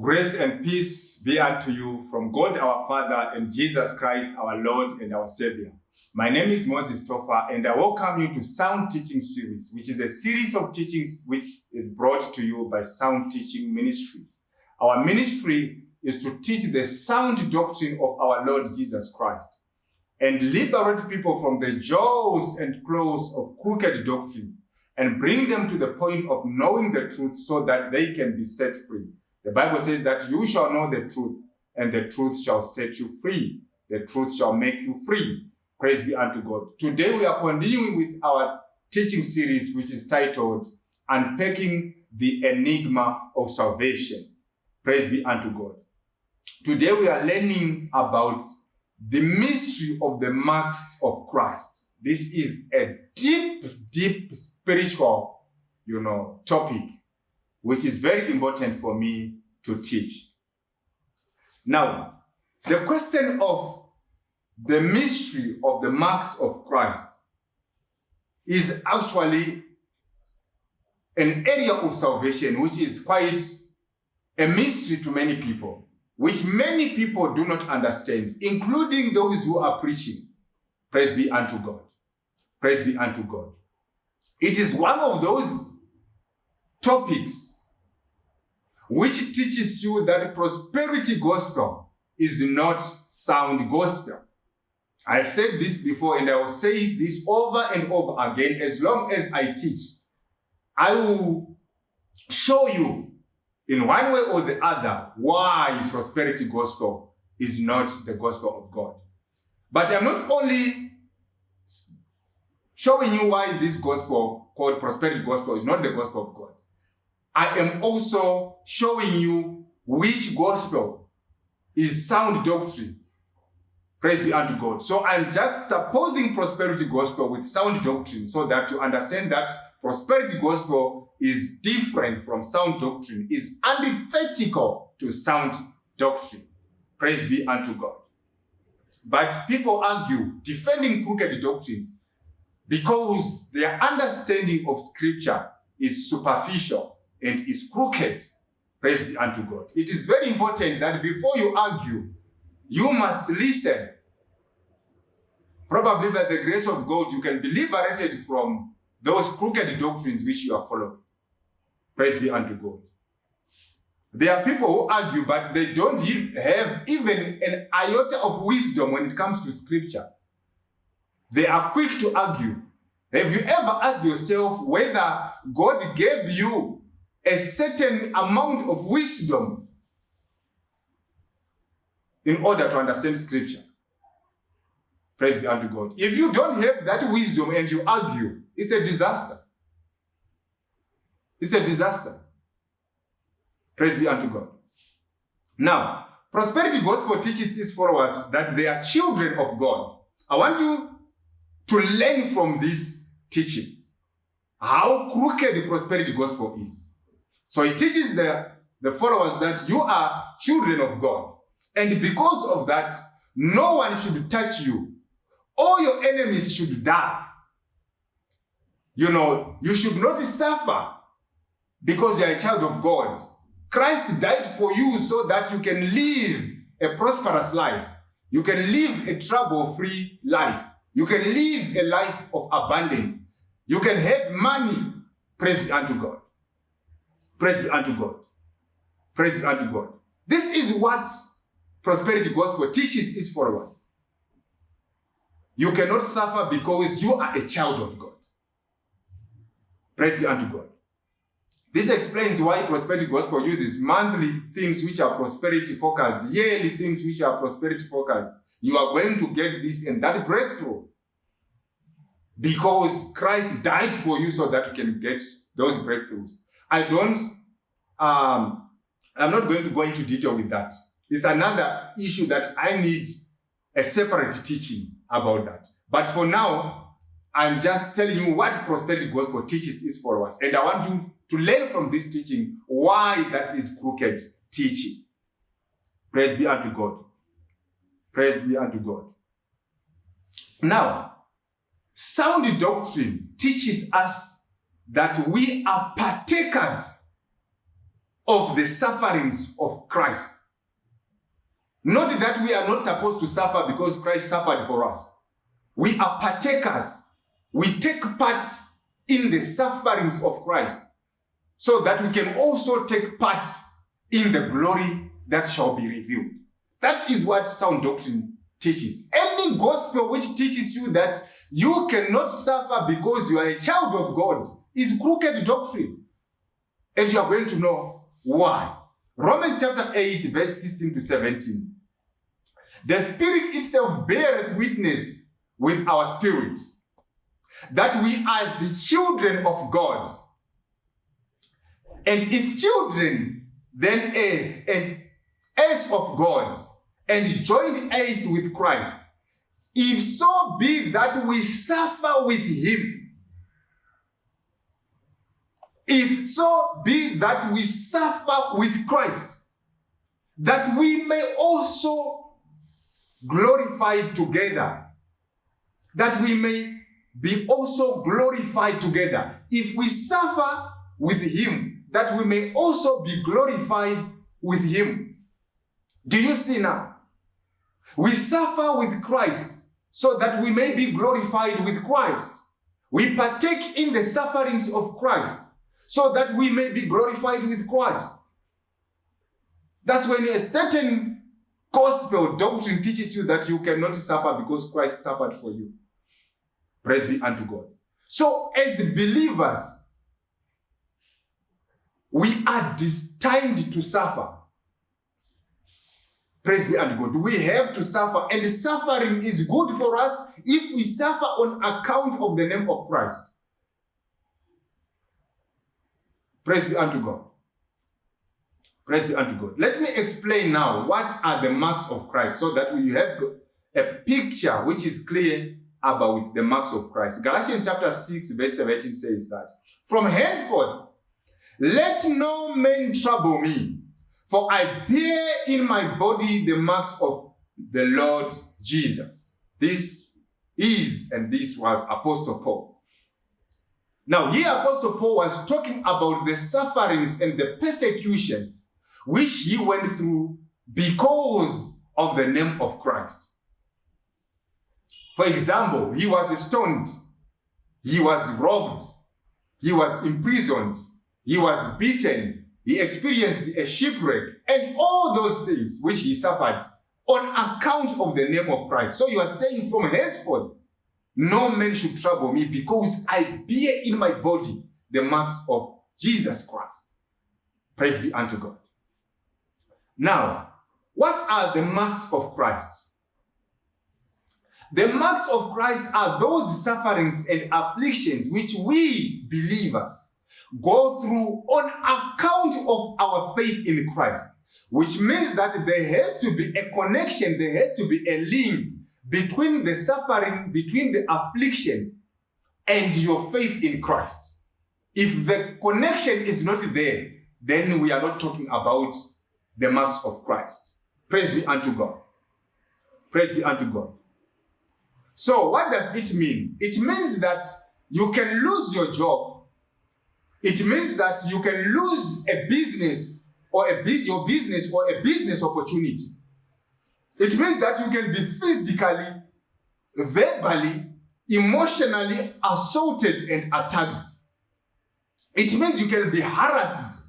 Grace and peace be unto you from God our Father and Jesus Christ our Lord and our Savior. My name is Moses Topher, and I welcome you to Sound Teaching Series, which is a series of teachings which is brought to you by Sound Teaching Ministries. Our ministry is to teach the sound doctrine of our Lord Jesus Christ and liberate people from the jaws and claws of crooked doctrines and bring them to the point of knowing the truth so that they can be set free. The Bible says that you shall know the truth, and the truth shall set you free. The truth shall make you free. Praise be unto God. Today we are continuing with our teaching series, which is titled Unpacking the Enigma of Salvation. Praise be unto God. Today we are learning about the mystery of the marks of Christ. This is a deep spiritual, topic, which is very important for me to teach. Now, the question of the mystery of the marks of Christ is actually an area of salvation which is quite a mystery to many people, which many people do not understand, including those who are preaching. Praise be unto God. Praise be unto God. It is one of those topics which teaches you that prosperity gospel is not sound gospel. I've said this before, and I will say this over and over again. As long as I teach, I will show you in one way or the other why prosperity gospel is not the gospel of God. But I'm not only showing you why this gospel called prosperity gospel is not the gospel of God. I am also showing you which gospel is sound doctrine. Praise be unto God. So I'm juxtaposing prosperity gospel with sound doctrine so that you understand that prosperity gospel is different from sound doctrine, is antithetical to sound doctrine. Praise be unto God. But people argue defending crooked doctrines because their understanding of scripture is superficial and is crooked. Praise be unto God. It is very important that before you argue, you must listen. Probably by the grace of God, you can be liberated from those crooked doctrines which you are following. Praise be unto God. There are people who argue, but they don't have even an iota of wisdom when it comes to scripture. They are quick to argue. Have you ever asked yourself whether God gave you a certain amount of wisdom in order to understand scripture? Praise be unto God. If you don't have that wisdom and you argue, it's a disaster. It's a disaster. Praise be unto God. Now, prosperity gospel teaches its followers that they are children of God. I want you to learn from this teaching how crooked the prosperity gospel is. So it teaches the followers that you are children of God. And because of that, no one should touch you. All your enemies should die. You should not suffer because you are a child of God. Christ died for you so that you can live a prosperous life. You can live a trouble-free life. You can live a life of abundance. You can have money. Praise be unto God. Praise be unto God. Praise be unto God. This is what prosperity gospel teaches its followers. You cannot suffer because you are a child of God. Praise be unto God. This explains why prosperity gospel uses monthly themes which are prosperity focused, yearly themes which are prosperity focused. You are going to get this and that breakthrough because Christ died for you so that you can get those breakthroughs. I'm not going to go into detail with that. It's another issue that I need a separate teaching about that. But for now, I'm just telling you what prosperity gospel teaches its followers. And I want you to learn from this teaching why that is crooked teaching. Praise be unto God. Praise be unto God. Now, sound doctrine teaches us that we are partakers of the sufferings of Christ. Not that we are not supposed to suffer because Christ suffered for us. We are partakers. We take part in the sufferings of Christ so that we can also take part in the glory that shall be revealed. That is what sound doctrine teaches. Any gospel which teaches you that you cannot suffer because you are a child of God is crooked doctrine. And you are going to know why. Romans chapter 8, verse 16 to 17. The Spirit itself beareth witness with our spirit that we are the children of God. And if children, then heirs, and heirs of God, and joint heirs with Christ, if so be that we suffer with him. If so be that we suffer with Christ, that we may also glorify together. That we may be also glorified together. If we suffer with him, that we may also be glorified with him. Do you see now? We suffer with Christ so that we may be glorified with Christ. We partake in the sufferings of Christ so that we may be glorified with Christ. That's when a certain gospel doctrine teaches you that you cannot suffer because Christ suffered for you. Praise be unto God. So as believers, we are destined to suffer. Praise be unto God. We have to suffer, and suffering is good for us if we suffer on account of the name of Christ. Praise be unto God. Praise be unto God. Let me explain now what are the marks of Christ so that we have a picture which is clear about the marks of Christ. Galatians chapter 6 verse 17 says that, from henceforth, let no man trouble me, for I bear in my body the marks of the Lord Jesus. This was Apostle Paul. Now here Apostle Paul was talking about the sufferings and the persecutions which he went through because of the name of Christ. For example, he was stoned, he was robbed, he was imprisoned, he was beaten, he experienced a shipwreck, and all those things which he suffered on account of the name of Christ. So you are saying, from henceforth, no man should trouble me because I bear in my body the marks of Jesus Christ. Praise be unto God. Now, what are the marks of Christ? The marks of Christ are those sufferings and afflictions which we believers go through on account of our faith in Christ, which means that there has to be a connection, there has to be a link between the suffering, between the affliction and your faith in Christ. If the connection is not there, then we are not talking about the marks of Christ. Praise be unto God. Praise be unto God. So what does it mean? It means that you can lose your job. It means that you can lose a business or your business or a business opportunity. It means that you can be physically, verbally, emotionally assaulted and attacked. It means you can be harassed.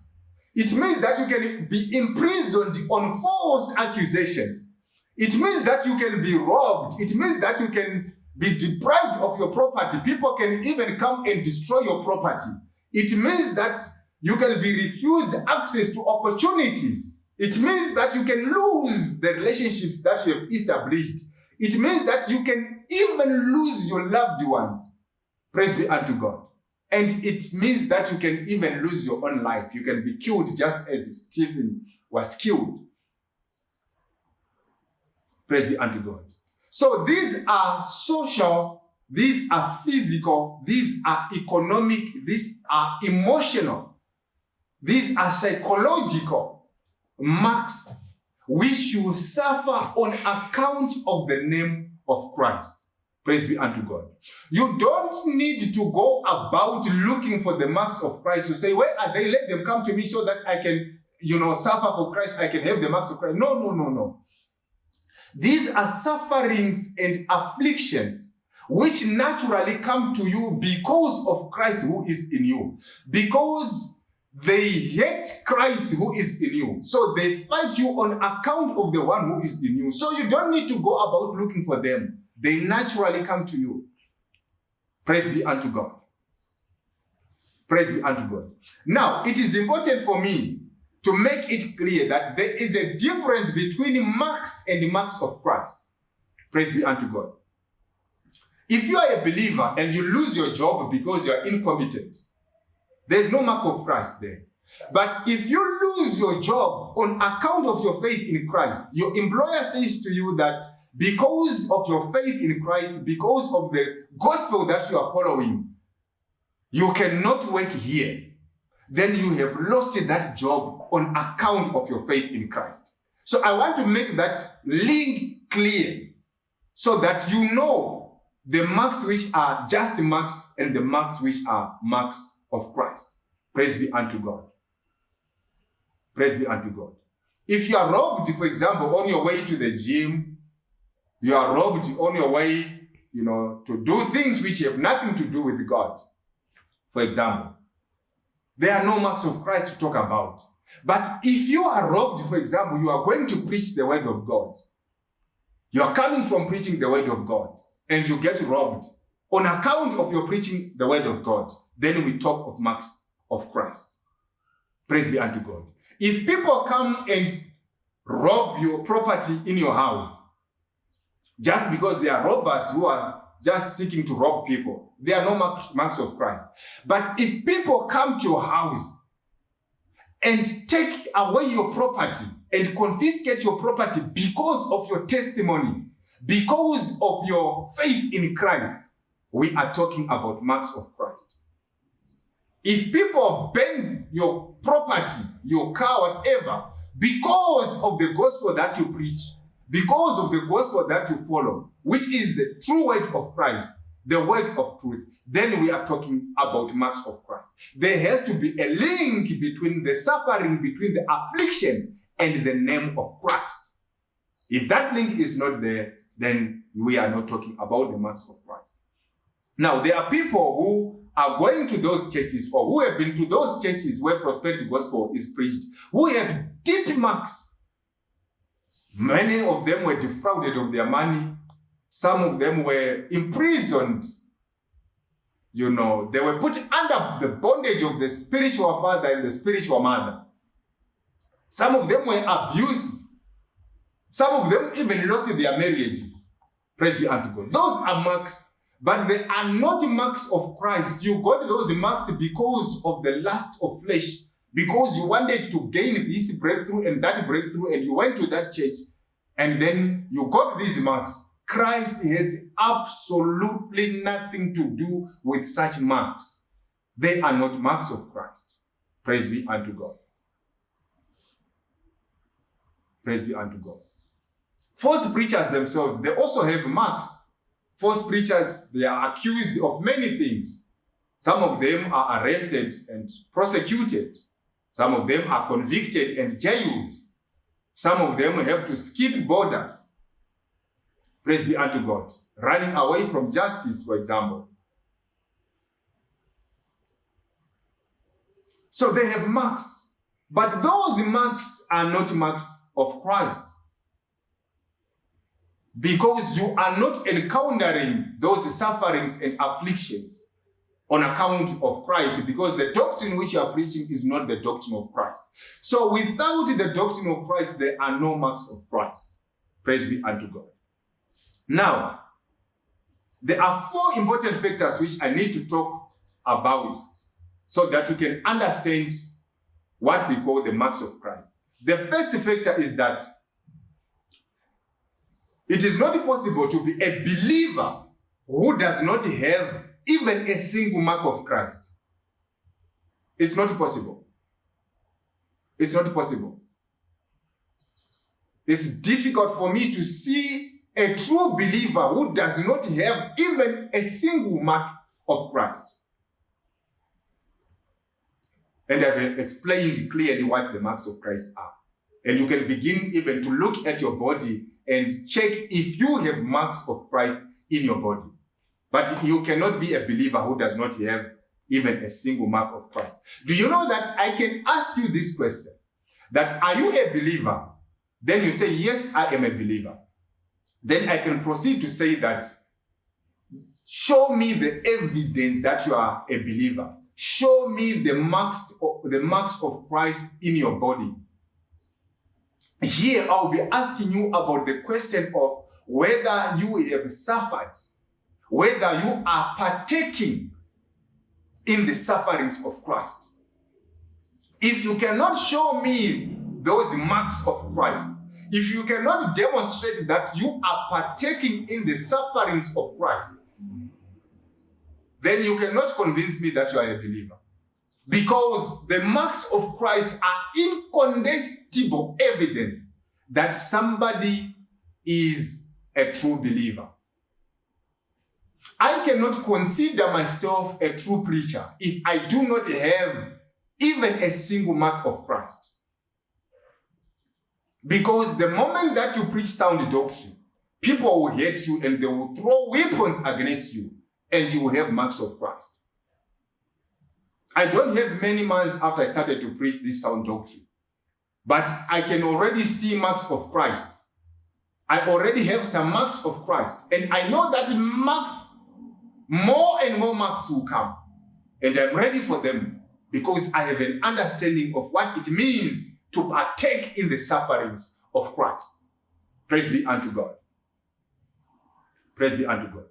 It means that you can be imprisoned on false accusations. It means that you can be robbed. It means that you can be deprived of your property. People can even come and destroy your property. It means that you can be refused access to opportunities. It means that you can lose the relationships that you have established. It means that you can even lose your loved ones. Praise be unto God. And it means that you can even lose your own life. You can be killed just as Stephen was killed. Praise be unto God. So these are social, these are physical, these are economic, these are emotional, these are psychological marks which you suffer on account of the name of Christ. Praise be unto God. You don't need to go about looking for the marks of Christ to say, where are they? Let them come to me so that I can suffer for Christ, I can have the marks of Christ. No. These are sufferings and afflictions which naturally come to you because of Christ who is in you. Because they hate Christ who is in you. So they fight you on account of the one who is in you. So you don't need to go about looking for them. They naturally come to you. Praise be unto God. Praise be unto God. Now, it is important for me to make it clear that there is a difference between marks and the marks of Christ. Praise be unto God. If you are a believer and you lose your job because you are incompetent, there's no mark of Christ there. But if you lose your job on account of your faith in Christ, your employer says to you that because of your faith in Christ, because of the gospel that you are following, you cannot work here. Then you have lost that job on account of your faith in Christ. So I want to make that link clear so that you know the marks which are just marks and the marks which are marks of Christ. Praise be unto God. Praise be unto God. If you are robbed, for example, on your way to the gym, you are robbed on your way, to do things which have nothing to do with God. For example, there are no marks of Christ to talk about. But if you are robbed, for example, you are going to preach the word of God. You are coming from preaching the word of God and you get robbed on account of your preaching the word of God. Then we talk of marks of Christ. Praise be unto God. If people come and rob your property in your house, just because they are robbers who are just seeking to rob people, there are no marks of Christ. But if people come to your house and take away your property and confiscate your property because of your testimony, because of your faith in Christ, we are talking about marks of Christ. If people burn your property, your car, whatever, because of the gospel that you preach, because of the gospel that you follow, which is the true word of Christ, the word of truth, then we are talking about marks of Christ. There has to be a link between the suffering, between the affliction, and the name of Christ. If that link is not there, then we are not talking about the marks of Christ. Now, there are people who are going to those churches or who have been to those churches where prosperity gospel is preached, who have deep marks. Many of them were defrauded of their money. Some of them were imprisoned. They were put under the bondage of the spiritual father and the spiritual mother. Some of them were abused. Some of them even lost their marriages. Praise be unto God. Those are marks, but they are not marks of Christ. You got those marks because of the lust of flesh, because you wanted to gain this breakthrough and that breakthrough, and you went to that church, and then you got these marks. Christ has absolutely nothing to do with such marks. They are not marks of Christ. Praise be unto God. Praise be unto God. False preachers themselves, they also have marks. False preachers, they are accused of many things. Some of them are arrested and prosecuted. Some of them are convicted and jailed. Some of them have to skip borders. Praise be unto God. Running away from justice, for example. So they have marks. But those marks are not marks of Christ. Because you are not encountering those sufferings and afflictions on account of Christ, because the doctrine which you are preaching is not the doctrine of Christ. So without the doctrine of Christ, there are no marks of Christ. Praise be unto God. Now, there are 4 important factors which I need to talk about so that you can understand what we call the marks of Christ. The first factor is that it is not possible to be a believer who does not have even a single mark of Christ. It's not possible. It's not possible. It's difficult for me to see a true believer who does not have even a single mark of Christ. And I've explained clearly what the marks of Christ are. And you can begin even to look at your body and check if you have marks of Christ in your body. But you cannot be a believer who does not have even a single mark of Christ. Do you know that I can ask you this question? That are you a believer? Then you say, yes, I am a believer. Then I can proceed to say that, show me the evidence that you are a believer. Show me the marks of Christ in your body. Here, I'll be asking you about the question of whether you have suffered, whether you are partaking in the sufferings of Christ. If you cannot show me those marks of Christ, if you cannot demonstrate that you are partaking in the sufferings of Christ, then you cannot convince me that you are a believer. Because the marks of Christ are incontestable evidence that somebody is a true believer. I cannot consider myself a true preacher if I do not have even a single mark of Christ. Because the moment that you preach sound doctrine, people will hate you and they will throw weapons against you, and you will have marks of Christ. I don't have many months after I started to preach this sound doctrine, but I can already see marks of Christ. I already have some marks of Christ, and I know that marks, more and more marks will come, and I'm ready for them because I have an understanding of what it means to partake in the sufferings of Christ. Praise be unto God. Praise be unto God.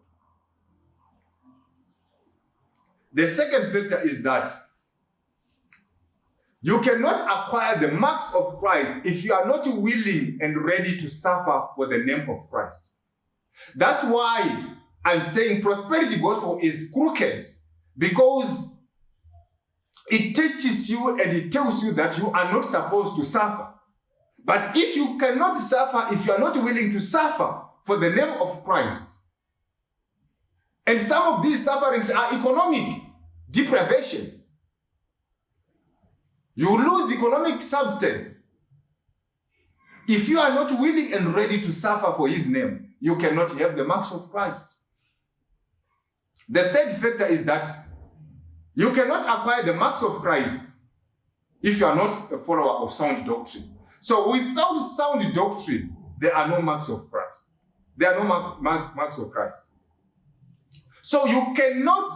The second factor is that you cannot acquire the marks of Christ if you are not willing and ready to suffer for the name of Christ. That's why I'm saying prosperity gospel is crooked, because it teaches you and it tells you that you are not supposed to suffer. But if you cannot suffer, if you are not willing to suffer for the name of Christ, and some of these sufferings are economic deprivation. You lose economic substance. If you are not willing and ready to suffer for his name, you cannot have the marks of Christ. The third factor is that you cannot acquire the marks of Christ if you are not a follower of sound doctrine. So without sound doctrine, there are no marks of Christ. There are no marks of Christ. So you cannot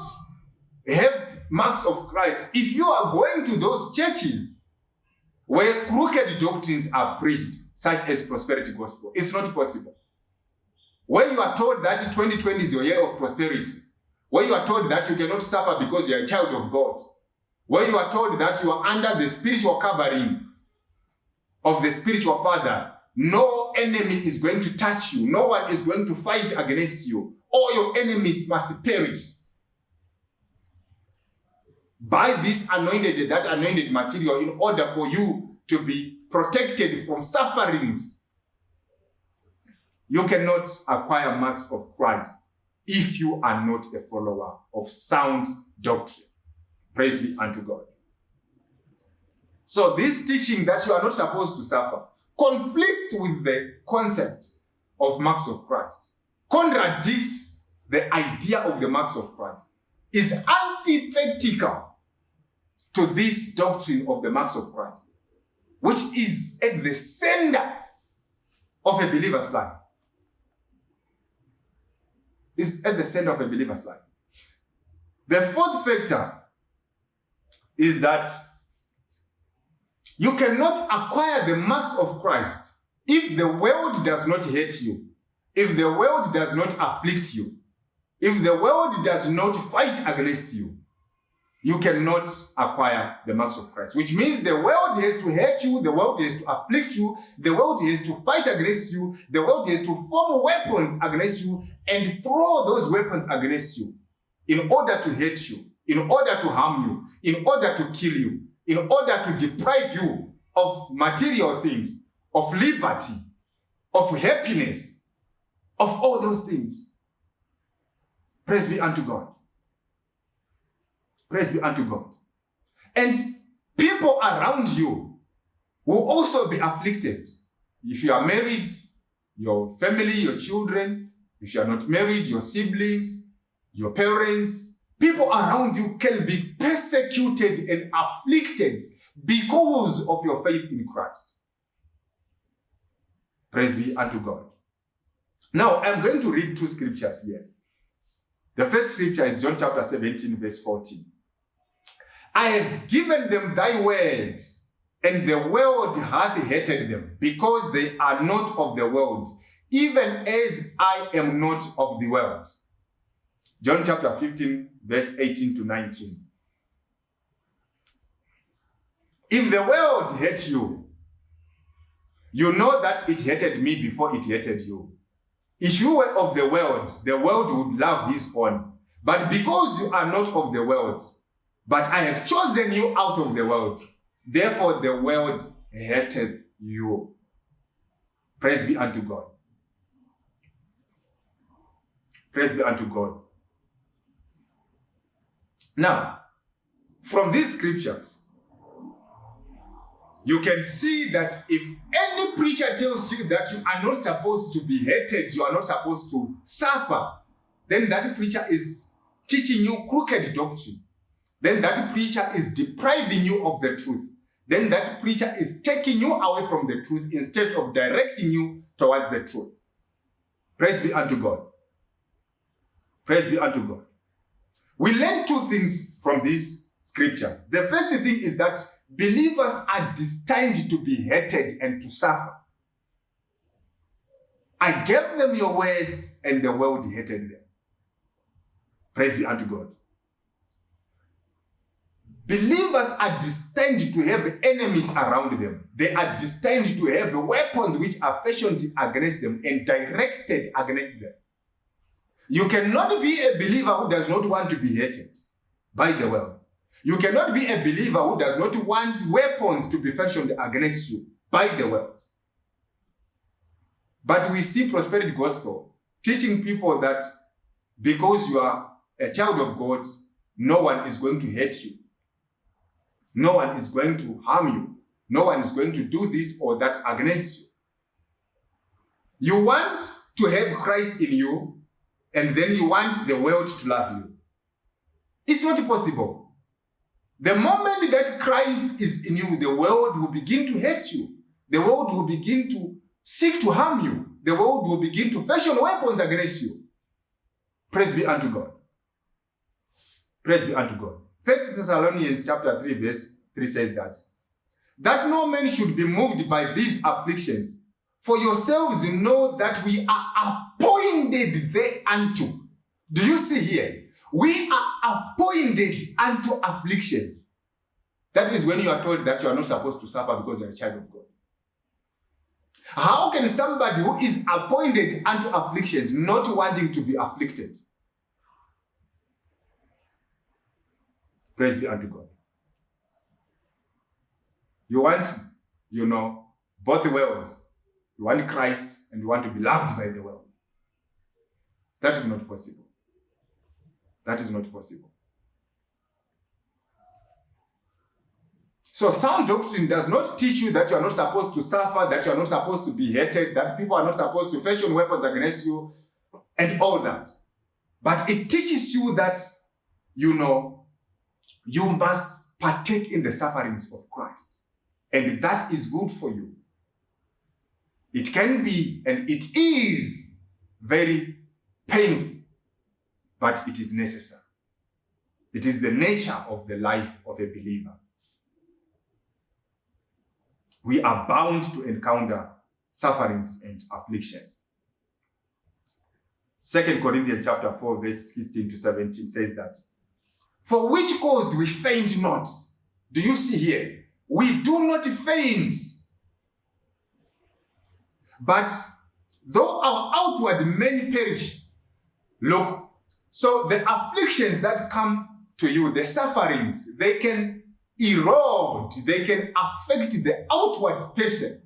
have marks of Christ if you are going to those churches where crooked doctrines are preached, such as prosperity gospel. It's not possible. Where you are told that 2020 is your year of prosperity, where you are told that you cannot suffer because you are a child of God, where you are told that you are under the spiritual covering of the spiritual father, no enemy is going to touch you, no one is going to fight against you. All your enemies must perish. Buy this anointed, that anointed material in order for you to be protected from sufferings. You cannot acquire marks of Christ if you are not a follower of sound doctrine. Praise be unto God. So this teaching that you are not supposed to suffer conflicts with the concept of marks of Christ, contradicts the idea of the marks of Christ, is antithetical to this doctrine of the marks of Christ, which is at the center of a believer's life. It's at the center of a believer's life. The fourth factor is that you cannot acquire the marks of Christ if the world does not hate you, if the world does not afflict you, if the world does not fight against you. You cannot acquire the marks of Christ, which means the world has to hate you, the world has to afflict you, the world has to fight against you, the world has to form weapons against you and throw those weapons against you in order to hate you, in order to harm you, in order to kill you, in order to deprive you of material things, of liberty, of happiness, of all those things. Praise be unto God. Praise be unto God. And people around you will also be afflicted. If you are married, your family, your children. If you are not married, your siblings, your parents, people around you can be persecuted and afflicted because of your faith in Christ. Praise be unto God. Now, I'm going to read two scriptures here. The first scripture is John chapter 17, verse 14. I have given them thy word, and the world hath hated them, because they are not of the world, even as I am not of the world. John chapter 15, verse 18 to 19. If the world hates you, you know that it hated me before it hated you. If you were of the world would love his own. But because you are not of the world, but I have chosen you out of the world, therefore the world hateth you. Praise be unto God. Praise be unto God. Now, from these scriptures, you can see that if any preacher tells you that you are not supposed to be hated, you are not supposed to suffer, then that preacher is teaching you crooked doctrine. Then that preacher is depriving you of the truth. Then that preacher is taking you away from the truth instead of directing you towards the truth. Praise be unto God. Praise be unto God. We learn two things from these scriptures. The first thing is that believers are destined to be hated and to suffer. I gave them your word, and the world hated them. Praise be unto God. Believers are destined to have enemies around them. They are destined to have weapons which are fashioned against them and directed against them. You cannot be a believer who does not want to be hated by the world. You cannot be a believer who does not want weapons to be fashioned against you by the world. But we see prosperity gospel teaching people that because you are a child of God, no one is going to hate you. No one is going to harm you. No one is going to do this or that against you. You want to have Christ in you, and then you want the world to love you. It's not possible. The moment that Christ is in you, the world will begin to hate you. The world will begin to seek to harm you. The world will begin to fashion weapons against you. Praise be unto God. Praise be unto God. 1 Thessalonians chapter 3 verse 3 says that no man should be moved by these afflictions, for yourselves know that we are appointed thereunto. Do you see here? We are appointed unto afflictions. That is when you are told that you are not supposed to suffer because you are a child of God. How can somebody who is appointed unto afflictions not wanting to be afflicted? Praise be unto God. You want, both worlds. You want Christ and you want to be loved by the world. That is not possible. That is not possible. So sound doctrine does not teach you that you are not supposed to suffer, that you are not supposed to be hated, that people are not supposed to fashion weapons against you, and all that. But it teaches you that, you must partake in the sufferings of Christ. And that is good for you. It can be, and it is very painful, but it is necessary. It is the nature of the life of a believer. We are bound to encounter sufferings and afflictions. 2 Corinthians chapter 4, verse 16 to 17 says that, for which cause we faint not. Do you see here? We do not faint. But though our outward men perish, look, so the afflictions that come to you, the sufferings, they can erode, they can affect the outward person.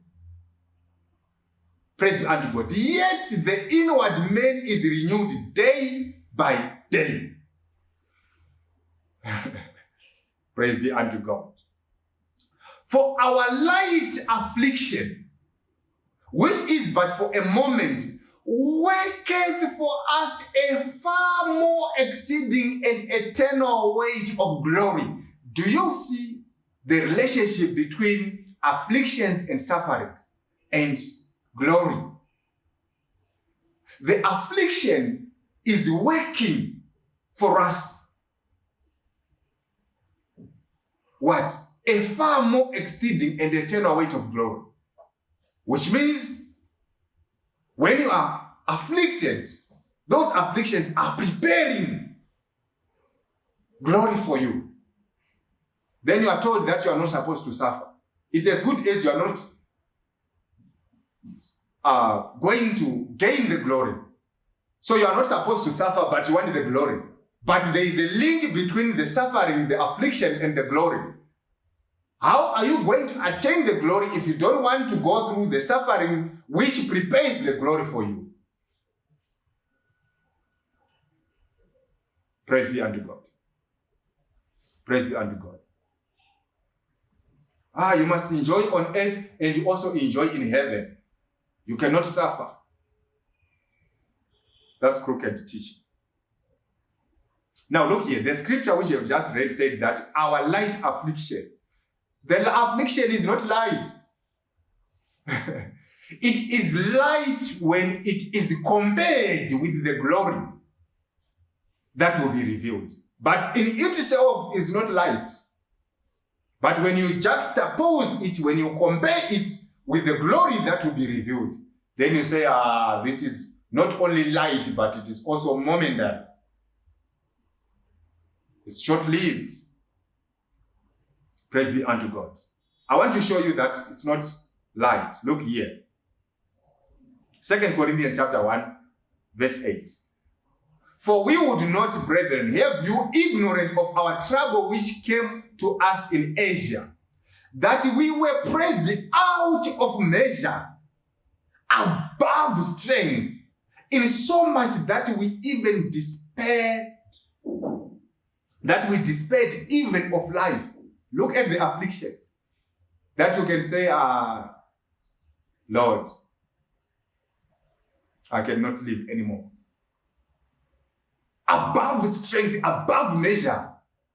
Praise be unto God. Yet the inward man is renewed day by day. Praise be unto God. For our light affliction, which is but for a moment, worketh for us a far more exceeding and eternal weight of glory. Do you see the relationship between afflictions and sufferings and glory? The affliction is working for us. What? A far more exceeding and eternal weight of glory. Which means when you are afflicted, those afflictions are preparing glory for you. Then you are told that you are not supposed to suffer. It's as good as you are not going to gain the glory. So you are not supposed to suffer, but you want the glory. But there is a link between the suffering, the affliction, and the glory. How are you going to attain the glory if you don't want to go through the suffering which prepares the glory for you? Praise be unto God. Praise be unto God. You must enjoy on earth and you also enjoy in heaven. You cannot suffer. That's crooked teaching. Now look here, the scripture which you have just read said that our light affliction, the affliction is not light. It is light when it is compared with the glory that will be revealed. But in itself is not light. But when you juxtapose it, when you compare it with the glory that will be revealed, then you say, this is not only light, but it is also momentary. It's short-lived. Praise be unto God. I want to show you that it's not light. Look here. 2 Corinthians chapter 1, verse 8. For we would not, brethren, have you ignorant of our trouble which came to us in Asia, that we were pressed out of measure, above strength, in so much that we even despaired, even of life. Look at the affliction. That you can say, Lord, I cannot live anymore. Above strength, above measure,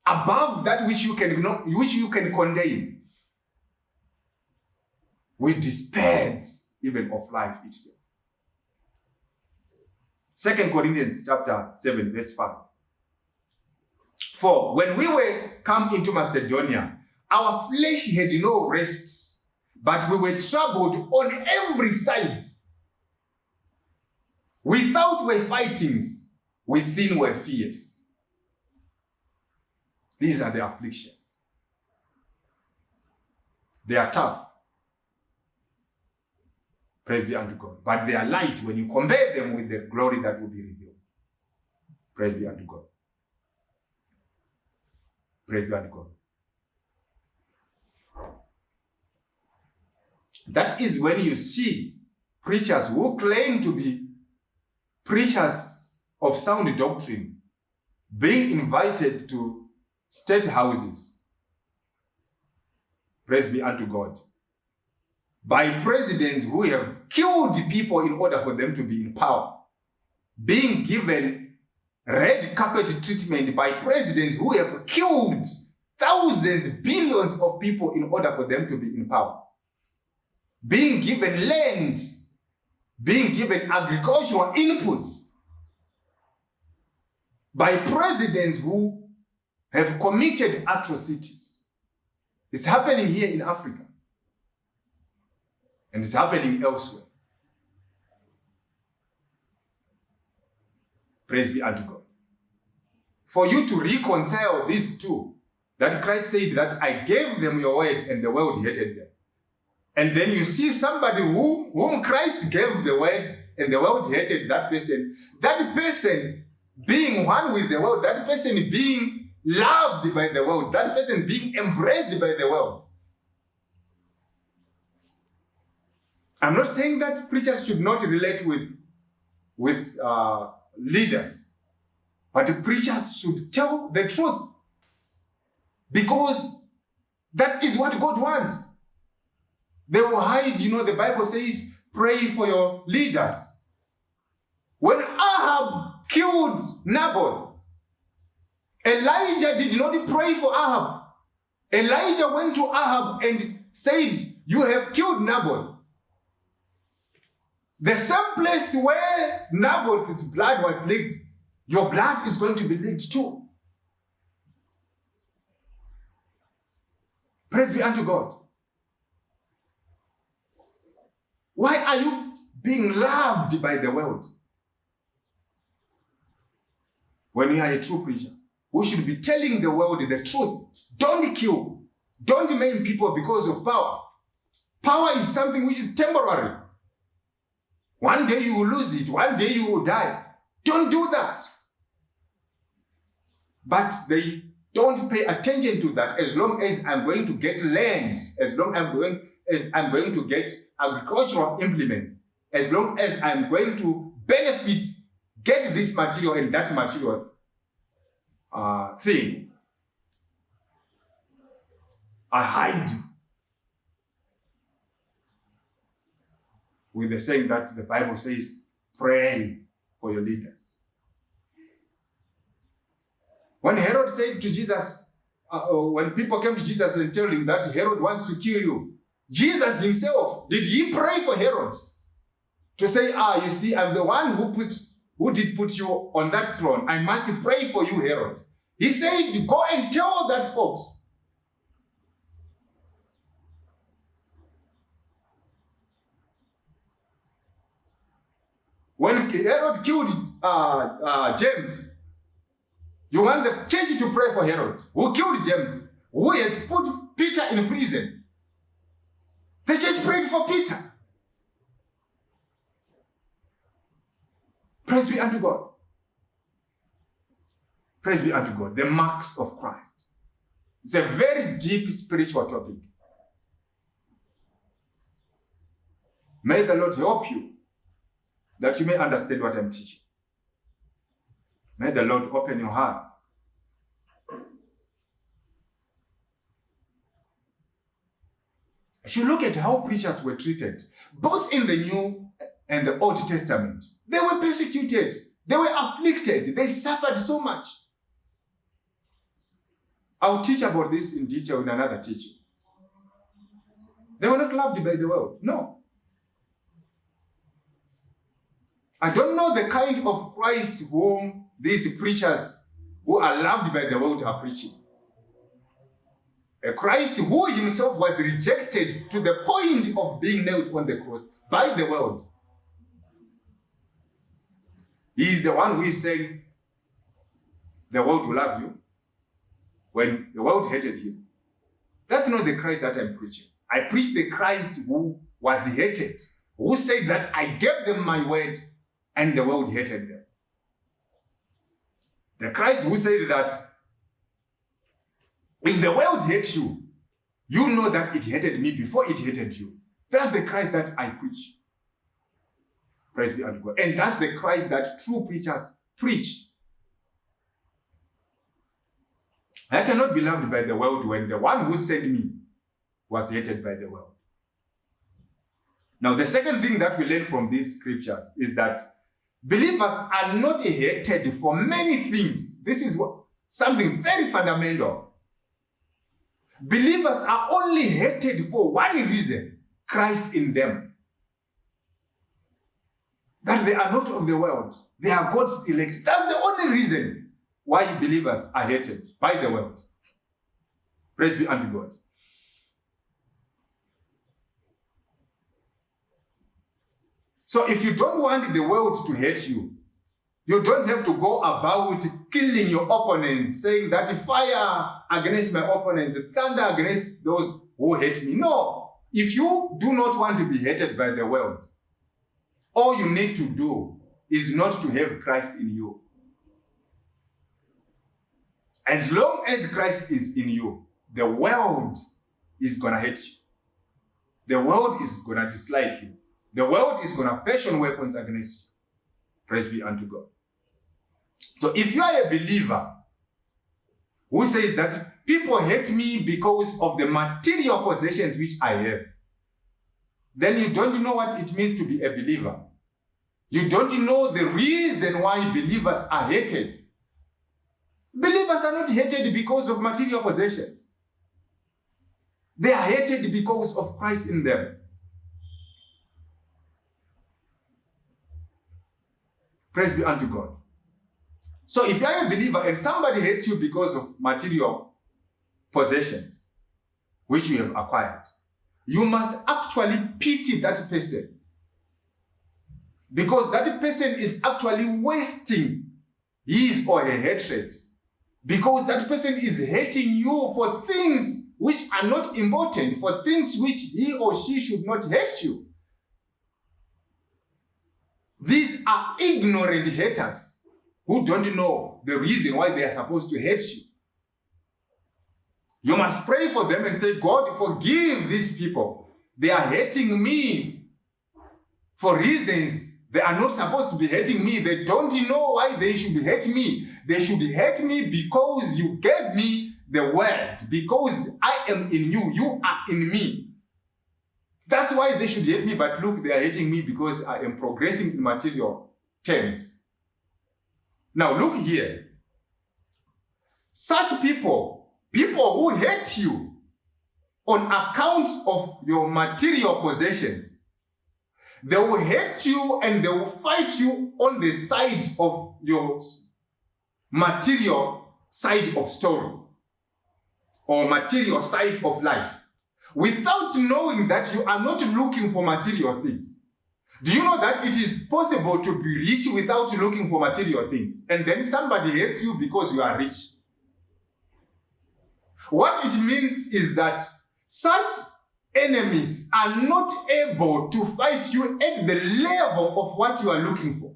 above that which you can contain. We despaired even of life itself. 2 Corinthians chapter 7, verse 5. For when we were come into Macedonia, our flesh had no rest, but we were troubled on every side. Without were fightings, within were fears. These are the afflictions. They are tough. Praise be unto God. But they are light when you compare them with the glory that will be revealed. Praise be unto God. Praise be unto God. That is when you see preachers who claim to be preachers of sound doctrine being invited to state houses. Praise be unto God. By presidents who have killed people in order for them to be in power. Being given red carpet treatment by presidents who have killed thousands, billions of people in order for them to be in power. Being given land, being given agricultural inputs by presidents who have committed atrocities. It's happening here in Africa. And it's happening elsewhere. Praise be unto God. For you to reconcile these two, that Christ said that I gave them your word and the world hated them. And then you see somebody whom Christ gave the word and the world hated that person being one with the world, that person being loved by the world, that person being embraced by the world. I'm not saying that preachers should not relate with leaders, but preachers should tell the truth. Because That is what God wants. They will hide, the Bible says, pray for your leaders. When Ahab killed Naboth, Elijah did not pray for Ahab. Elijah went to Ahab and said, you have killed Naboth. The same place where Naboth's blood was leaked, your blood is going to be leaked too. Praise be unto God. Why are you being loved by the world? When you are a true preacher, we should be telling the world the truth. Don't kill. Don't maim people because of power. Power is something which is temporary. One day you will lose it. One day you will die. Don't do that. But they don't pay attention to that. As long as I'm going to get land, as long as I'm going to get agricultural implements, as long as I'm going to benefit, get this material and that material thing, I hide with the saying that the Bible says, pray for your leaders. When Herod said to Jesus, when people came to Jesus and told him that Herod wants to kill you, Jesus himself, did he pray for Herod? To say, you see, I'm the one who did put you on that throne. I must pray for you, Herod. He said, go and tell that folks. When Herod killed James, you want the church to pray for Herod, who killed James, who has put Peter in prison. The church prayed for Peter. Praise be unto God. Praise be unto God. The marks of Christ. It's a very deep spiritual topic. May the Lord help you that you may understand what I'm teaching. May the Lord open your heart. If you look at how preachers were treated, both in the New and the Old Testament, they were persecuted, they were afflicted, they suffered so much. I'll teach about this in detail in another teaching. They were not loved by the world, no. I don't know the kind of Christ whom these preachers who are loved by the world are preaching. A Christ who himself was rejected to the point of being nailed on the cross by the world. He is the one who is saying, the world will love you when the world hated him. That's not the Christ that I'm preaching. I preach the Christ who was hated, who said that I gave them my word and the world hated them. The Christ who said that if the world hates you, you know that it hated me before it hated you. That's the Christ that I preach. Praise be unto God. And that's the Christ that true preachers preach. I cannot be loved by the world when the one who sent me was hated by the world. Now, the second thing that we learn from these scriptures is that believers are not hated for many things. This is something very fundamental. Believers are only hated for one reason: Christ in them. That they are not of the world. They are God's elect. That's the only reason why believers are hated by the world. Praise be unto God. So if you don't want the world to hate you, you don't have to go about killing your opponents, saying that fire against my opponents, thunder against those who hate me. No. If you do not want to be hated by the world, all you need to do is not to have Christ in you. As long as Christ is in you, the world is going to hate you. The world is going to dislike you. The world is going to fashion weapons against you. Praise be unto God. So if you are a believer who says that people hate me because of the material possessions which I have, then you don't know what it means to be a believer. You don't know the reason why believers are hated. Believers are not hated because of material possessions. They are hated because of Christ in them. Praise be unto God. So if you are a believer and somebody hates you because of material possessions which you have acquired, you must actually pity that person, because that person is actually wasting his or her hatred, because that person is hating you for things which are not important, for things which he or she should not hate you. These are ignorant haters who don't know the reason why they are supposed to hate you. You must pray for them and say, God, forgive these people. They are hating me for reasons they are not supposed to be hating me. They don't know why they should hate me. They should hate me because you gave me the word, because I am in you, you are in me. That's why they should hate me, but look, they are hating me because I am progressing in material terms. Now look here. Such people who hate you on account of your material possessions, they will hate you and they will fight you on the side of your material side of story or material side of life, without knowing that you are not looking for material things. Do you know that it is possible to be rich without looking for material things? And then somebody hates you because you are rich. What it means is that such enemies are not able to fight you at the level of what you are looking for.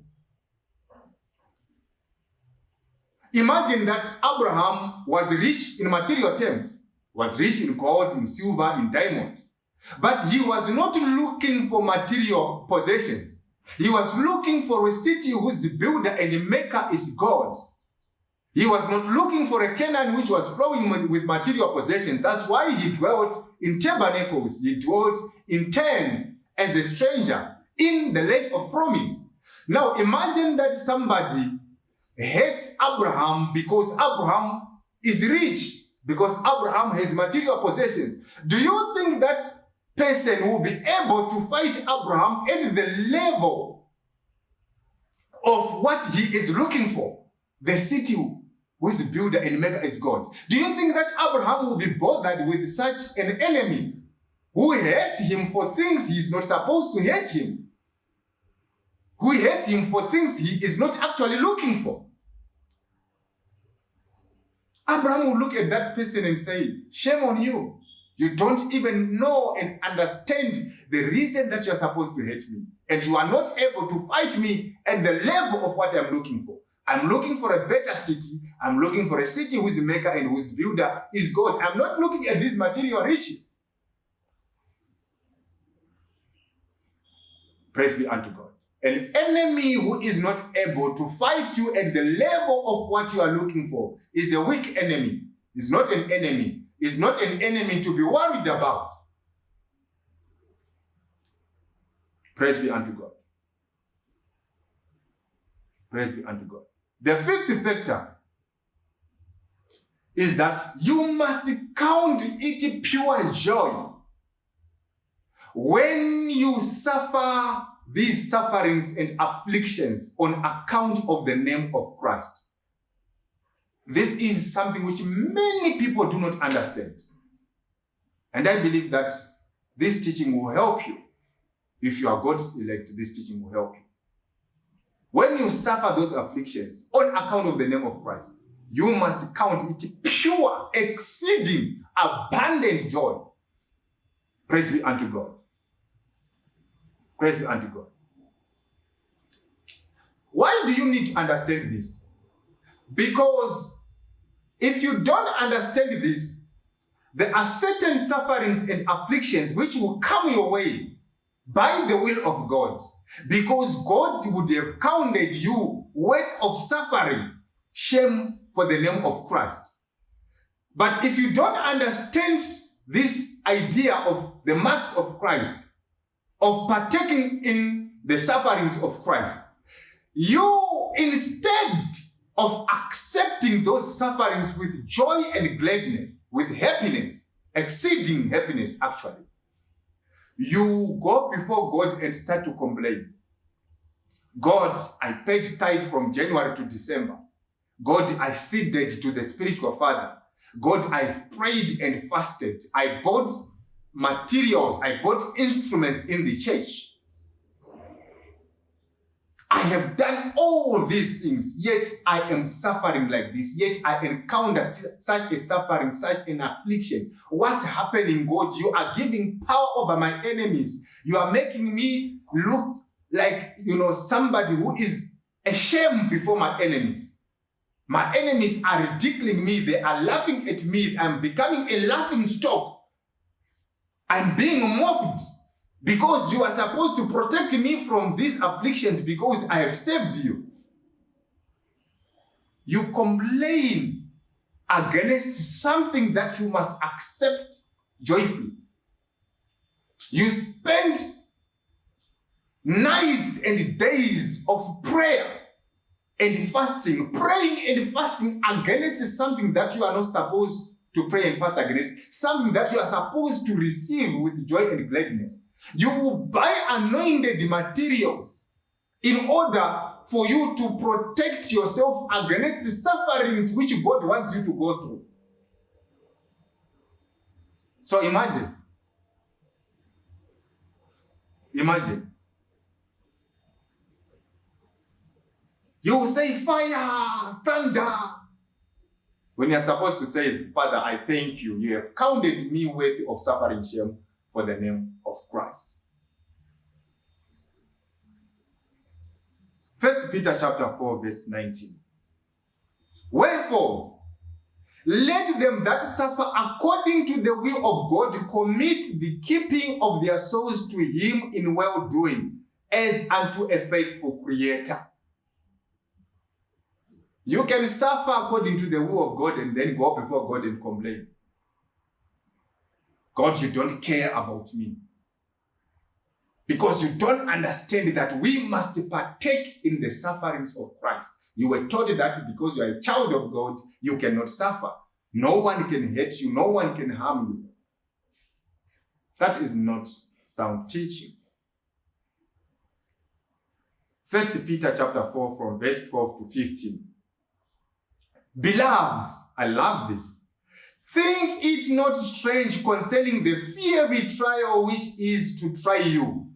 Imagine that Abraham was rich in material terms, was rich in gold, in silver, in diamond. But he was not looking for material possessions. He was looking for a city whose builder and maker is God. He was not looking for a Canaan which was flowing with material possessions. That's why he dwelt in tabernacles. He dwelt in tents as a stranger in the land of promise. Now imagine that somebody hates Abraham because Abraham is rich, because Abraham has material possessions. Do you think that person will be able to fight Abraham at the level of what he is looking for? The city whose builder and maker is God. Do you think that Abraham will be bothered with such an enemy who hates him for things he is not supposed to hate him? Who hates him for things he is not actually looking for? Abraham will look at that person and say, shame on you. You don't even know and understand the reason that you're supposed to hate me. And you are not able to fight me at the level of what I'm looking for. I'm looking for a better city. I'm looking for a city whose maker and whose builder is God. I'm not looking at these material riches. Praise be unto God. An enemy who is not able to fight you at the level of what you are looking for is a weak enemy. Is not an enemy. Is not an enemy to be worried about. Praise be unto God. Praise be unto God. The fifth factor is that you must count it pure joy when you suffer these sufferings and afflictions on account of the name of Christ. This is something which many people do not understand. And I believe that this teaching will help you. If you are God's elect, this teaching will help you. When you suffer those afflictions on account of the name of Christ, you must count it pure, exceeding, abundant joy. Praise be unto God. Praise be unto God. Why do you need to understand this? Because if you don't understand this, there are certain sufferings and afflictions which will come your way by the will of God. Because God would have counted you worth of suffering, shame for the name of Christ. But if you don't understand this idea of the marks of Christ, of partaking in the sufferings of Christ, you, instead of accepting those sufferings with joy and gladness, with happiness, exceeding happiness actually, you go before God and start to complain. God, I paid tithe from January to December. God, I seeded to the spiritual father. God, I prayed and fasted. I bought materials. I bought instruments in the church. I have done all these things, yet I am suffering like this. Yet I encounter such a suffering, such an affliction. What's happening, God? You are giving power over my enemies. You are making me look like, somebody who is ashamed before my enemies. My enemies are ridiculing me. They are laughing at me. I'm becoming a laughing stock. I'm being mocked because you are supposed to protect me from these afflictions because I have saved you. You complain against something that you must accept joyfully. You spend nights and days of prayer and fasting, praying and fasting against something that you are not supposed to pray and fast against, something that you are supposed to receive with joy and gladness. You will buy anointed materials in order for you to protect yourself against the sufferings which God wants you to go through. So imagine. You will say fire, thunder, when you're supposed to say, Father, I thank you. You have counted me worthy of suffering shame for the name of Christ. 1 Peter chapter 4, verse 19. Wherefore, let them that suffer according to the will of God commit the keeping of their souls to him in well-doing, as unto a faithful Creator. You can suffer according to the will of God and then go before God and complain. God, you don't care about me. Because you don't understand that we must partake in the sufferings of Christ. You were taught that because you are a child of God, you cannot suffer. No one can hurt you. No one can harm you. That is not sound teaching. 1 Peter chapter 4 from verse 12 to 15. Beloved, I love this. Think it not strange concerning the fiery trial which is to try you.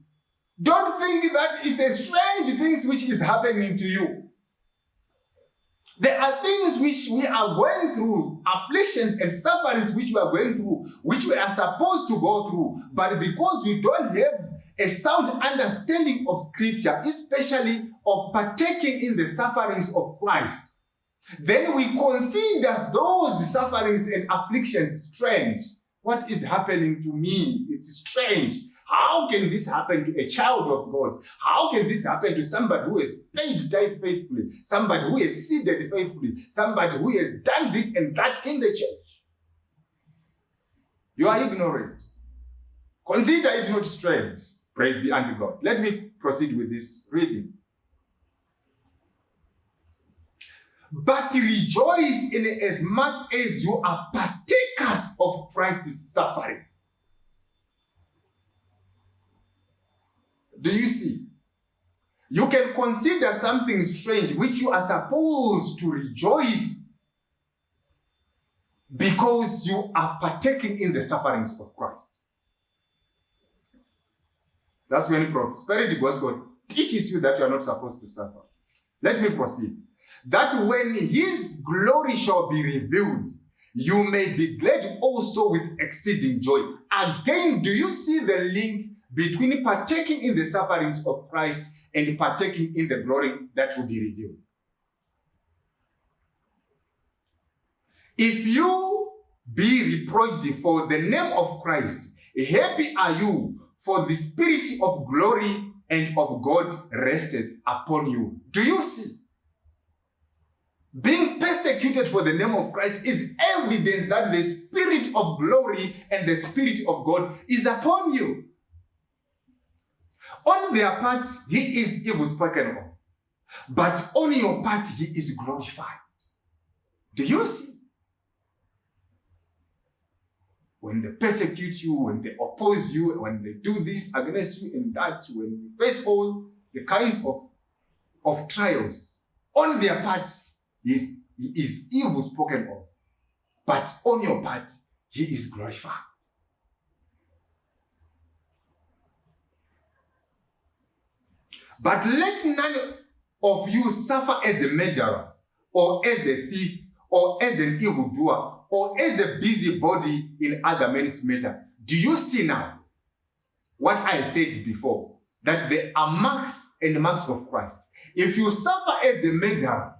Don't think that it's a strange thing which is happening to you. There are things which we are going through, afflictions and sufferings which we are going through, which we are supposed to go through. But because we don't have a sound understanding of Scripture, especially of partaking in the sufferings of Christ, then we consider those sufferings and afflictions strange. What is happening to me? It's strange. How can this happen to a child of God? How can this happen to somebody who has paid tithe faithfully, somebody who has seeded faithfully, somebody who has done this and that in the church? You are ignorant. Consider it not strange. Praise be unto God. Let me proceed with this reading. But rejoice in as much as you are partakers of Christ's sufferings. Do you see? You can consider something strange which you are supposed to rejoice because you are partaking in the sufferings of Christ. That's when prosperity gospel teaches you that you are not supposed to suffer. Let me proceed. That when his glory shall be revealed, you may be glad also with exceeding joy. Again, do you see the link between partaking in the sufferings of Christ and partaking in the glory that will be revealed? If you be reproached for the name of Christ, happy are you, for the spirit of glory and of God resteth upon you. Do you see? being persecuted for the name of Christ is evidence that the Spirit of glory and the Spirit of God is upon you. On their part, he is evil spoken of. But on your part, he is glorified. Do you see? When they persecute you, when they oppose you, when they do this against you and that, when you face all the kinds of trials, on their part, he is evil spoken of. But on your part, he is glorified. But let none of you suffer as a murderer, or as a thief, or as an evildoer, or as a busybody in other men's matters. Do you see now what I said before? That there are marks and marks of Christ. If you suffer as a murderer,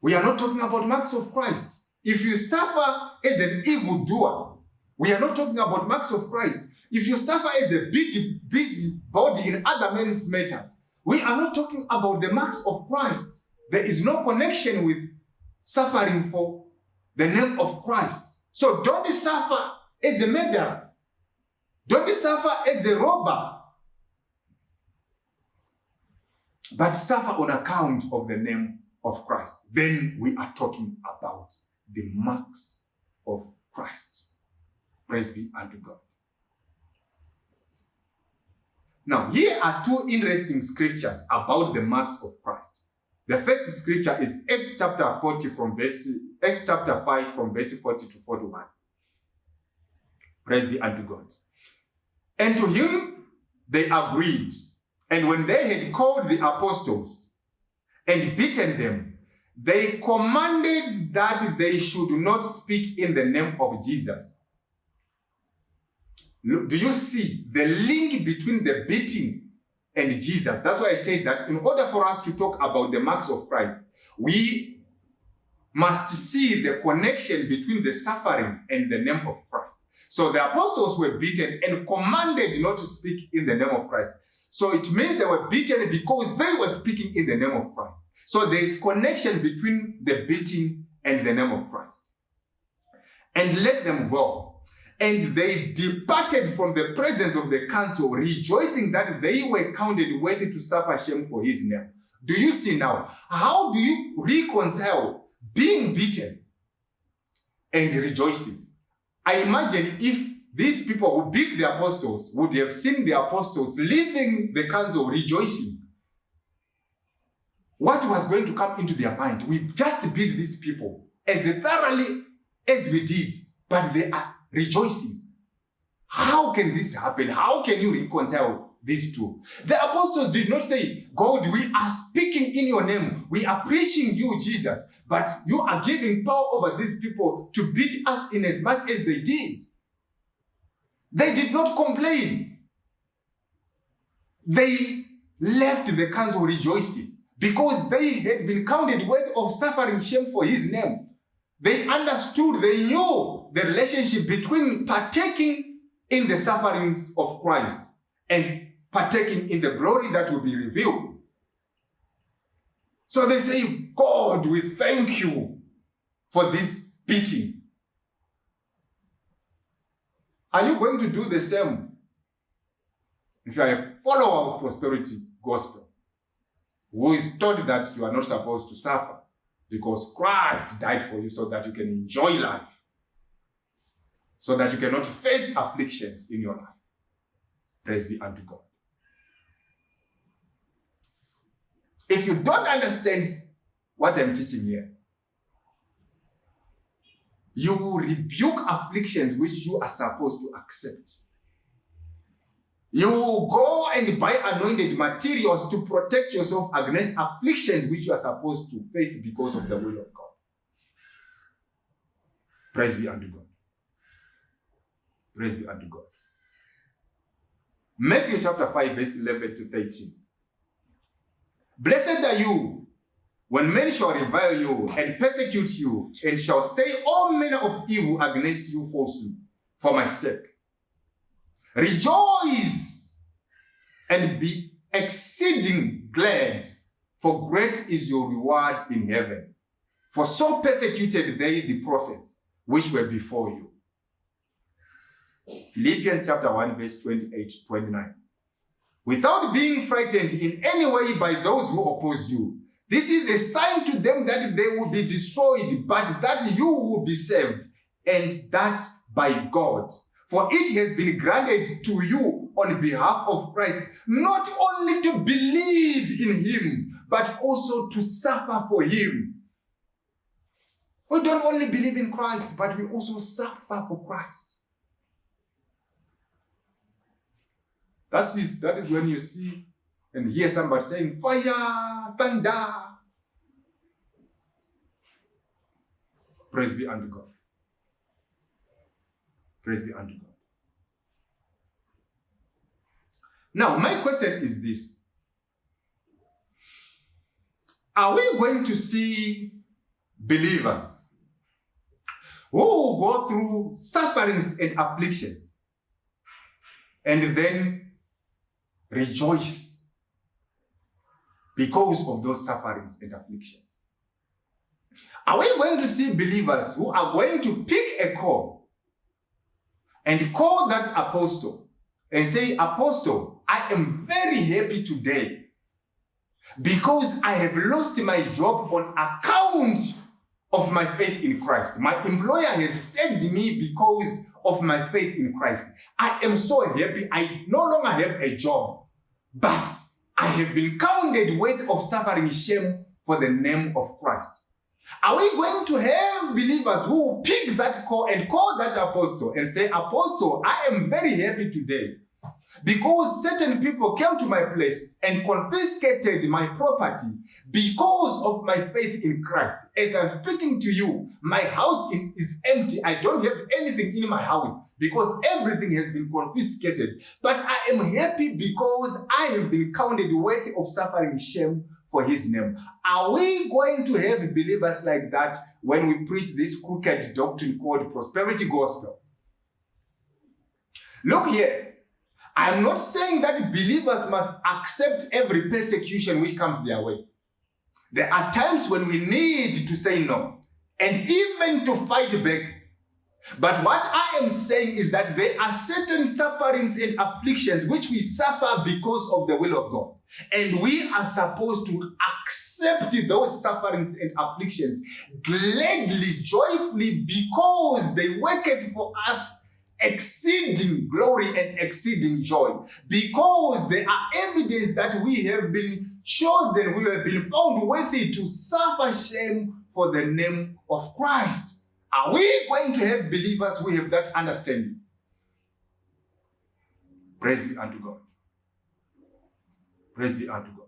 we are not talking about marks of Christ. If you suffer as an evildoer, we are not talking about marks of Christ. If you suffer as a busybody in other men's matters, we are not talking about the marks of Christ. There is no connection with suffering for the name of Christ. So don't suffer as a murderer. Don't suffer as a robber. But suffer on account of the name of Christ. Then we are talking about the marks of Christ. Praise be unto God. Now, here are two interesting scriptures about the marks of Christ. The first scripture is Acts chapter 5 from verse 40 to 41. Praise be unto God. And to him they agreed. And when they had called the apostles and beaten them, they commanded that they should not speak in the name of Jesus. Do you see the link between the beating and Jesus? That's why I said that in order for us to talk about the marks of Christ, we must see the connection between the suffering and the name of Christ. So the apostles were beaten and commanded not to speak in the name of Christ. So it means they were beaten because they were speaking in the name of Christ. So there is connection between the beating and the name of Christ. And let them go. And they departed from the presence of the council, rejoicing that they were counted worthy to suffer shame for his name. Do you see now? How do you reconcile being beaten and rejoicing? I imagine if these people who beat the apostles would have seen the apostles leaving the council rejoicing, what was going to come into their mind? We just beat these people as thoroughly as we did, but they are rejoicing. How can this happen? How can you reconcile these two? The apostles did not say, God, we are speaking in your name. We are preaching you, Jesus, but you are giving power over these people to beat us in as much as they did. They did not complain. They left the council rejoicing because they had been counted worthy of suffering shame for his name. They understood, they knew the relationship between partaking in the sufferings of Christ and partaking in the glory that will be revealed. So they say, God, we thank you for this beating. Are you going to do the same if you are a follower of prosperity gospel who is taught that you are not supposed to suffer because Christ died for you so that you can enjoy life, so that you cannot face afflictions in your life? Praise be unto God. If you don't understand what I'm teaching here, you will rebuke afflictions which you are supposed to accept. You will go and buy anointed materials to protect yourself against afflictions which you are supposed to face because of the will of God. Praise be unto God. Praise be unto God. Matthew chapter 5, verse 11 to 13. Blessed are you when men shall revile you and persecute you, and shall say all manner of evil against you falsely for my sake. Rejoice and be exceeding glad, for great is your reward in heaven. For so persecuted they the prophets which were before you. Philippians chapter 1 verse 28 to 29. Without being frightened in any way by those who oppose you, this is a sign to them that they will be destroyed, but that you will be saved, and that by God. For it has been granted to you on behalf of Christ, not only to believe in him, but also to suffer for him. We don't only believe in Christ, but we also suffer for Christ. That is when you see and hear somebody saying, fire, thunder. Praise be unto God. Praise be unto God. Now, my question is this. Are we going to see believers who will go through sufferings and afflictions and then rejoice because of those sufferings and afflictions? Are we going to see believers who are going to pick a call and call that apostle and say, Apostle, I am very happy today because I have lost my job on account of my faith in Christ. My employer has sacked me because of my faith in Christ. I am so happy. I no longer have a job, but I have been counted worthy of suffering shame for the name of Christ. Are we going to have believers who pick that call and call that apostle and say, Apostle, I am very happy today because certain people came to my place and confiscated my property because of my faith in Christ. As I'm speaking to you, my house is empty. I don't have anything in my house because everything has been confiscated. But I am happy because I have been counted worthy of suffering shame for his name. Are we going to have believers like that when we preach this crooked doctrine called prosperity gospel? Look here. I'm not saying that believers must accept every persecution which comes their way. There are times when we need to say no and even to fight back. But what I am saying is that there are certain sufferings and afflictions which we suffer because of the will of God. And we are supposed to accept those sufferings and afflictions gladly, joyfully, because they worketh for us exceeding glory and exceeding joy. Because there are evidence that we have been chosen, we have been found worthy to suffer shame for the name of Christ. Are we going to have believers who have that understanding? Praise be unto God. Praise be unto God.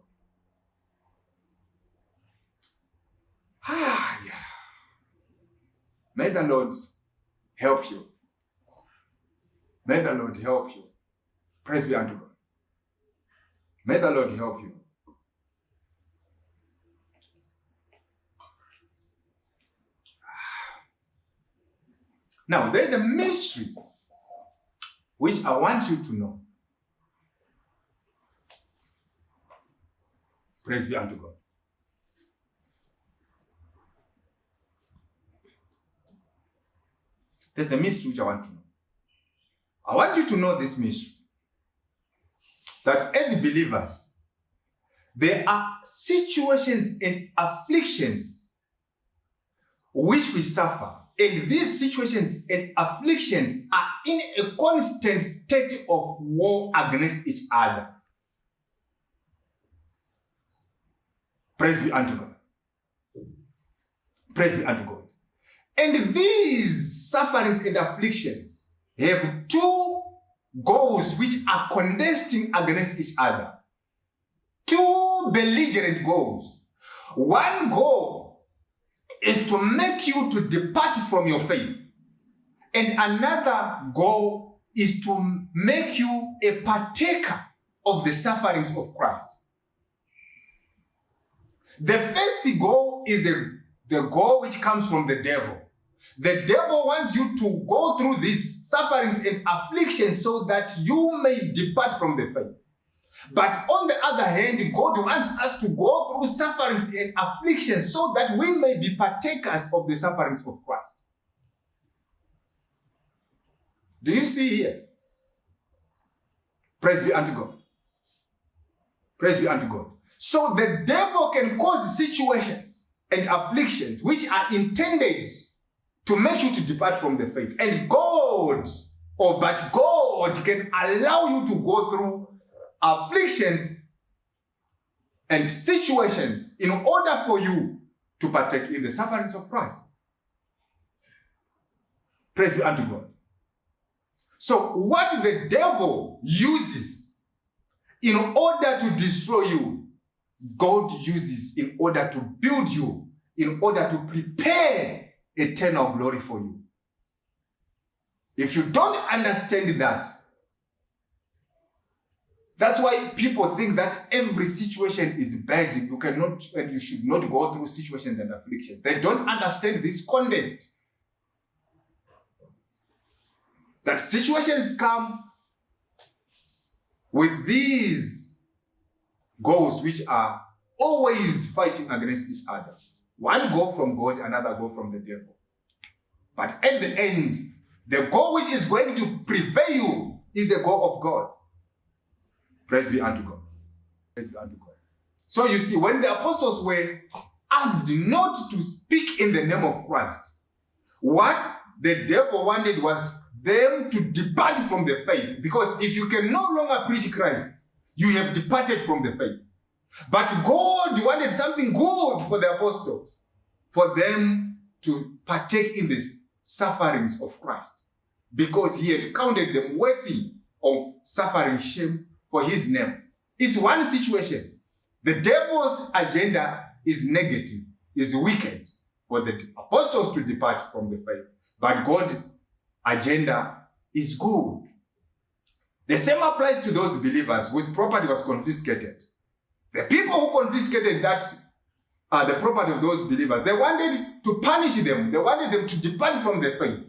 Yeah. May the Lord help you. May the Lord help you. Praise be unto God. May the Lord help you. Now, there's a mystery which I want you to know. Praise be unto God. There's a mystery which I want to know. I want you to know this mystery. That as believers, there are situations and afflictions which we suffer. And these situations and afflictions are in a constant state of war against each other. Praise be unto God. Praise be unto God. And these sufferings and afflictions have two goals which are contesting against each other. Two belligerent goals. One goal is to make you to depart from your faith. And another goal is to make you a partaker of the sufferings of Christ. The first goal is the goal which comes from the devil. The devil wants you to go through these sufferings and afflictions so that you may depart from the faith. But on the other hand, God wants us to go through sufferings and afflictions so that we may be partakers of the sufferings of Christ. Do you see here? Praise be unto God. Praise be unto God. So the devil can cause situations and afflictions which are intended to make you to depart from the faith. And God can allow you to go through afflictions and situations in order for you to partake in the sufferings of Christ. Praise be unto God. So what the devil uses in order to destroy you, God uses in order to build you, in order to prepare eternal glory for you. If you don't understand that, that's why people think that every situation is bad. You cannot and you should not go through situations and afflictions. They don't understand this context. That situations come with these goals which are always fighting against each other. One goal from God, another goal from the devil. But at the end, the goal which is going to prevail you is the goal of God. Praise be unto God. Praise be unto God. So you see, when the apostles were asked not to speak in the name of Christ, what the devil wanted was them to depart from the faith. Because if you can no longer preach Christ, you have departed from the faith. But God wanted something good for the apostles, for them to partake in these sufferings of Christ, because he had counted them worthy of suffering shame for his name. It's one situation. The devil's agenda is negative, is wicked, for the apostles to depart from the faith. But God's agenda is good. The same applies to those believers whose property was confiscated. The people who confiscated the property of those believers, they wanted to punish them. They wanted them to depart from the faith.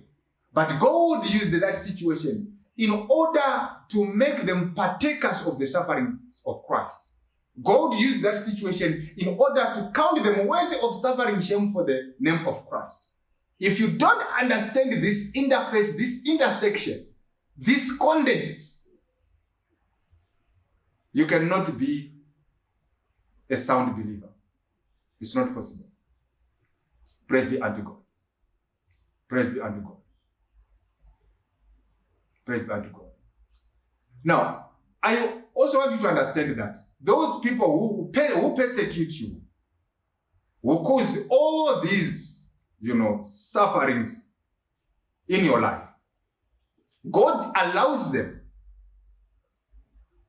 But God used that situation in order to make them partakers of the sufferings of Christ. God used that situation in order to count them worthy of suffering shame for the name of Christ. If you don't understand this interface, this intersection, this context, you cannot be a sound believer. It's not possible. Praise be unto God. Praise be unto God. Praise be unto God. Now, I also want you to understand that those people who persecute you, who cause all these sufferings in your life, God allows them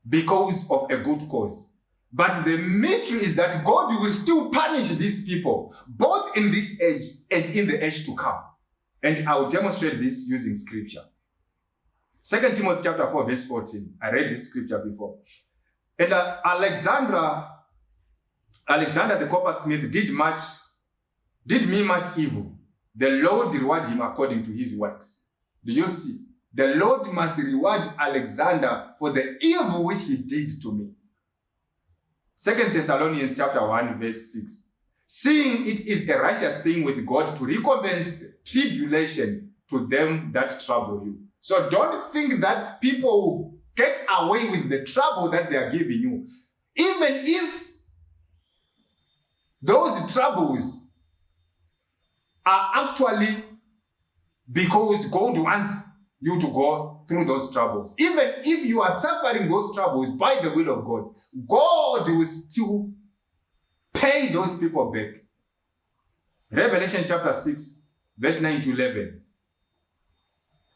because of a good cause. But the mystery is that God will still punish these people, both in this age and in the age to come. And I will demonstrate this using scripture. 2 Timothy chapter 4, verse 14. I read this scripture before. And Alexander the coppersmith did me much evil. The Lord reward him according to his works. Do you see? The Lord must reward Alexander for the evil which he did to me. 2 Thessalonians chapter 1, verse 6. Seeing it is a righteous thing with God to recompense tribulation to them that trouble you. So don't think that people will get away with the trouble that they are giving you. Even if those troubles are actually because God wants you to go through those troubles. Even if you are suffering those troubles by the will of God, God will still pay those people back. Revelation chapter 6, verse 9 to 11.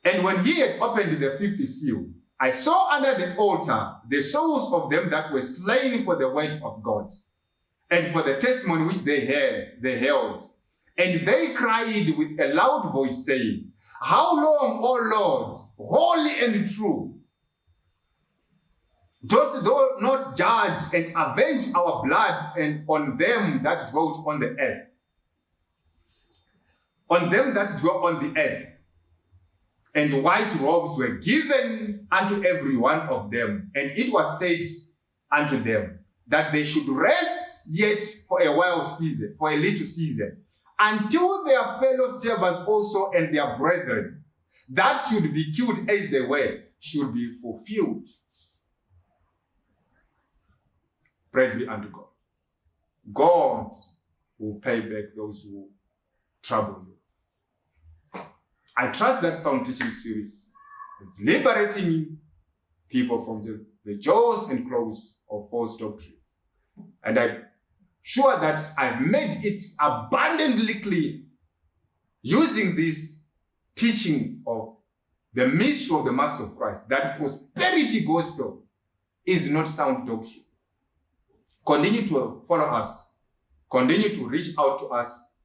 And when he had opened the fifth seal, I saw under the altar the souls of them that were slain for the word of God, and for the testimony which they held. And they cried with a loud voice, saying, How long, O Lord, holy and true, dost thou not judge and avenge our blood and on them that dwelt on the earth? On them that dwell on the earth. And white robes were given unto every one of them. And it was said unto them, that they should rest yet for a while season, for a little season, until their fellow servants also and their brethren, that should be killed as they were, should be fulfilled. Praise be unto God. God will pay back those who trouble you. I trust that sound teaching series is liberating people from the jaws and claws of false doctrines. And I'm sure that I've made it abundantly clear using this teaching of the mystery of the marks of Christ, that prosperity gospel is not sound doctrine. Continue to follow us. Continue to reach out to us.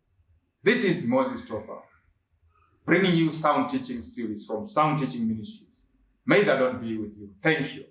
This is Moses Topher, bringing you sound teaching series from Sound Teaching Ministries. May the Lord be with you. Thank you.